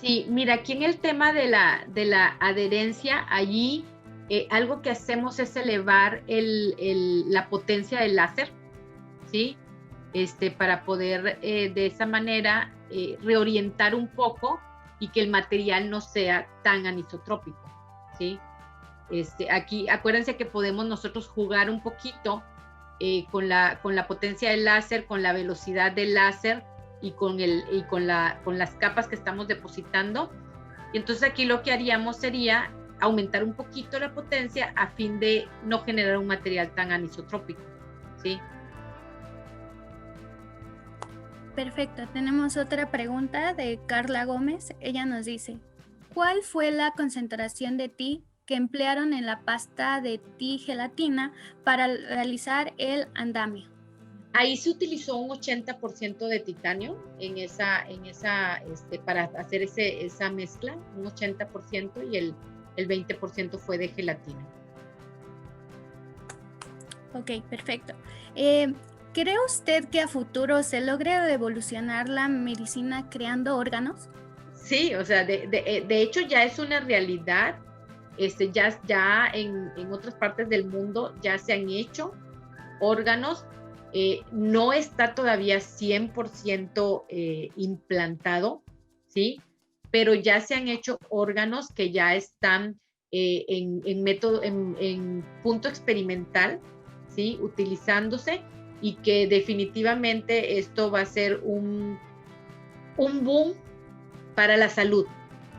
Sí, mira, aquí en el tema de la adherencia, allí algo que hacemos es elevar la potencia del láser, ¿sí? Para poder de esa manera reorientar un poco y que el material no sea tan anisotrópico, ¿sí? Aquí acuérdense que podemos nosotros jugar un poquito con la potencia del láser, con la velocidad del láser y con las capas que estamos depositando. Y entonces aquí lo que haríamos sería aumentar un poquito la potencia a fin de no generar un material tan anisotrópico, ¿sí? Perfecto, tenemos otra pregunta de Carla Gómez. Ella nos dice, ¿cuál fue la concentración de ti que emplearon en la pasta de ti gelatina para realizar el andamio? Ahí se utilizó un 80% de titanio para hacer esa mezcla, un 80%, y el 20% fue de gelatina. Ok, perfecto. ¿Cree usted que a futuro se logre evolucionar la medicina creando órganos? Sí, o sea, de hecho ya es una realidad. Ya en otras partes del mundo ya se han hecho órganos. No está todavía 100% implantado, ¿sí? Pero ya se han hecho órganos que ya están en punto experimental, ¿sí? Utilizándose, y que definitivamente esto va a ser un boom para la salud,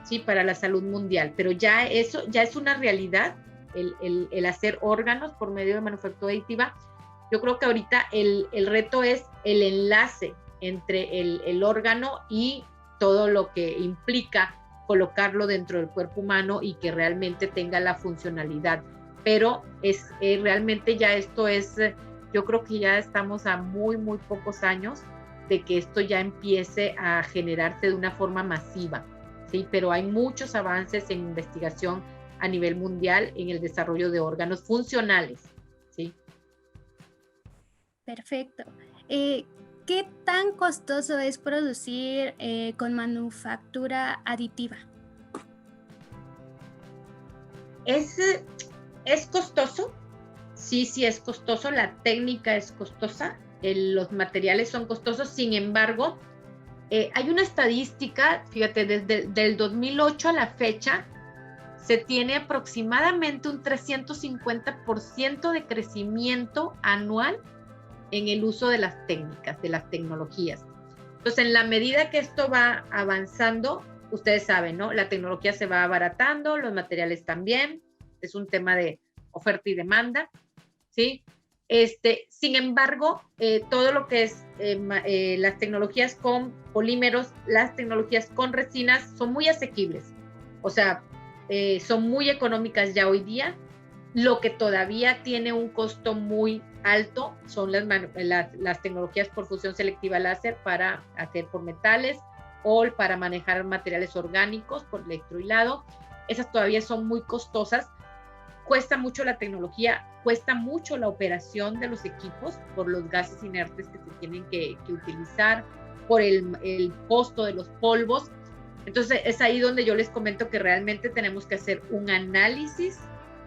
¿sí? Para la salud mundial. Pero ya eso ya es una realidad, el hacer órganos por medio de manufactura aditiva. Yo creo que ahorita el reto es el enlace entre el órgano y todo lo que implica colocarlo dentro del cuerpo humano y que realmente tenga la funcionalidad. Pero realmente ya esto es, yo creo que ya estamos a muy, muy pocos años de que esto ya empiece a generarse de una forma masiva, ¿sí? Pero hay muchos avances en investigación a nivel mundial en el desarrollo de órganos funcionales, ¿sí? Perfecto. ¿Qué tan costoso es producir con manufactura aditiva? Es costoso, sí es costoso, la técnica es costosa, los materiales son costosos. Sin embargo, hay una estadística, fíjate, desde el 2008 a la fecha, se tiene aproximadamente un 350% de crecimiento anual en el uso de las técnicas, de las tecnologías. Entonces, en la medida que esto va avanzando, ustedes saben, ¿no? La tecnología se va abaratando, los materiales también, es un tema de oferta y demanda, ¿sí? Sin embargo, todo lo que es las tecnologías con polímeros, las tecnologías con resinas son muy asequibles, o sea, son muy económicas ya hoy día. Lo que todavía tiene un costo muy alto son las tecnologías por fusión selectiva láser para hacer por metales o para manejar materiales orgánicos por electrohilado. Esas todavía son muy costosas. Cuesta mucho la tecnología, cuesta mucho la operación de los equipos por los gases inertes que se tienen que utilizar, por el costo de los polvos. Entonces es ahí donde yo les comento que realmente tenemos que hacer un análisis,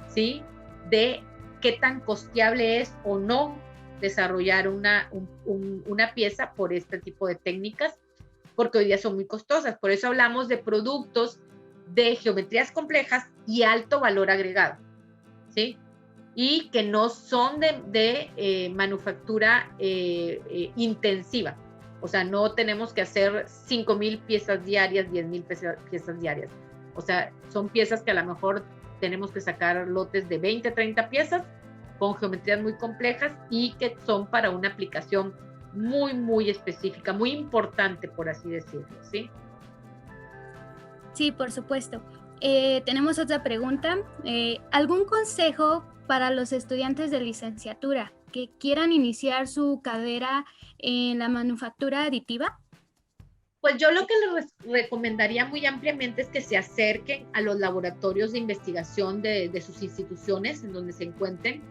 ¿sí?, de qué tan costeable es o no desarrollar una pieza por este tipo de técnicas, porque hoy día son muy costosas. Por eso hablamos de productos de geometrías complejas y alto valor agregado, ¿sí? Y que no son de manufactura intensiva. O sea, no tenemos que hacer 5,000 piezas diarias, 10,000 piezas diarias. O sea, son piezas que a lo mejor tenemos que sacar lotes de 20, 30 piezas con geometrías muy complejas y que son para una aplicación muy, muy específica, muy importante, por así decirlo, ¿sí? Sí, por supuesto. Tenemos otra pregunta. ¿Algún consejo para los estudiantes de licenciatura que quieran iniciar su carrera en la manufactura aditiva? Pues yo lo que les recomendaría muy ampliamente es que se acerquen a los laboratorios de investigación de sus instituciones en donde se encuentren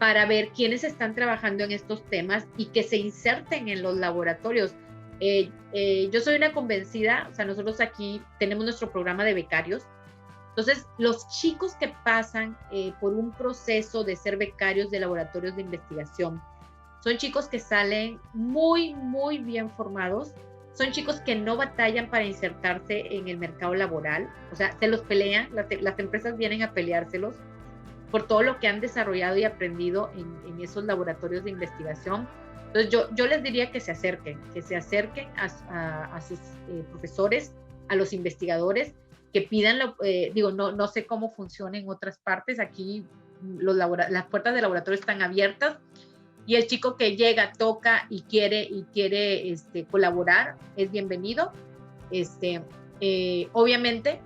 para ver quiénes están trabajando en estos temas y que se inserten en los laboratorios. Yo soy una convencida, o sea, nosotros aquí tenemos nuestro programa de becarios Entonces, los chicos que pasan por un proceso de ser becarios de laboratorios de investigación, son chicos que salen muy, muy bien formados, son chicos que no batallan para insertarse en el mercado laboral, o sea, se los pelean, las empresas vienen a peleárselos por todo lo que han desarrollado y aprendido en esos laboratorios de investigación. Entonces yo les diría que se acerquen a sus profesores, a los investigadores, que pidan, no sé cómo funciona en otras partes, aquí las puertas del laboratorio están abiertas, y el chico que llega, toca y quiere colaborar, es bienvenido. Obviamente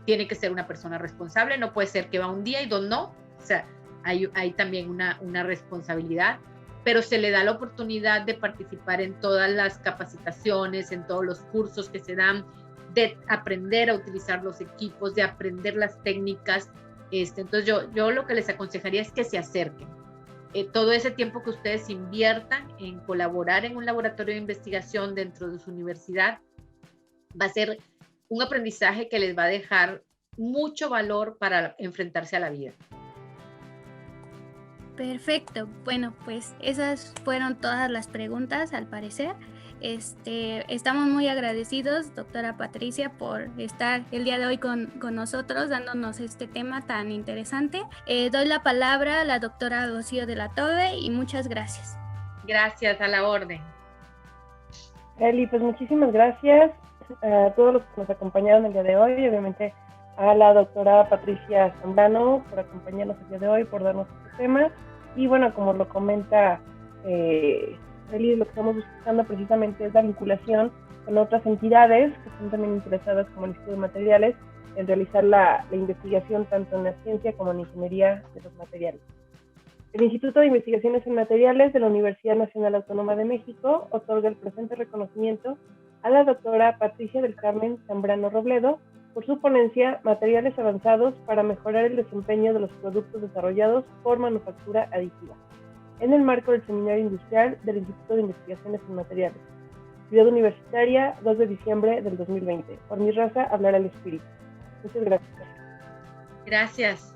tiene que ser una persona responsable, no puede ser que va un día y dos no, o sea, hay también una responsabilidad, pero se le da la oportunidad de participar en todas las capacitaciones, en todos los cursos que se dan, de aprender a utilizar los equipos, de aprender las técnicas. Entonces yo lo que les aconsejaría es que se acerquen. Todo ese tiempo que ustedes inviertan en colaborar en un laboratorio de investigación dentro de su universidad va a ser un aprendizaje que les va a dejar mucho valor para enfrentarse a la vida. Perfecto. Bueno, pues esas fueron todas las preguntas, al parecer. Estamos muy agradecidos, doctora Patricia, por estar el día de hoy con nosotros, dándonos este tema tan interesante. Doy la palabra a la doctora Rocío de la Torre y muchas gracias. Gracias, a la orden. Eli, pues muchísimas gracias a todos los que nos acompañaron el día de hoy, y obviamente a la doctora Patricia Zambrano por acompañarnos el día de hoy, por darnos este tema. Y bueno, como lo comenta Eli, lo que estamos buscando precisamente es la vinculación con otras entidades que están también interesadas, como el Instituto de Materiales, en realizar la investigación tanto en la ciencia como en la ingeniería de los materiales. El Instituto de Investigaciones en Materiales de la Universidad Nacional Autónoma de México otorga el presente reconocimiento a la doctora Patricia del Carmen Zambrano Robledo por su ponencia Materiales avanzados para mejorar el desempeño de los productos desarrollados por manufactura aditiva, en el marco del Seminario Industrial del Instituto de Investigaciones en Materiales. Ciudad Universitaria, 2 de diciembre del 2020. Por mi raza, hablará el espíritu. Muchas gracias. Gracias.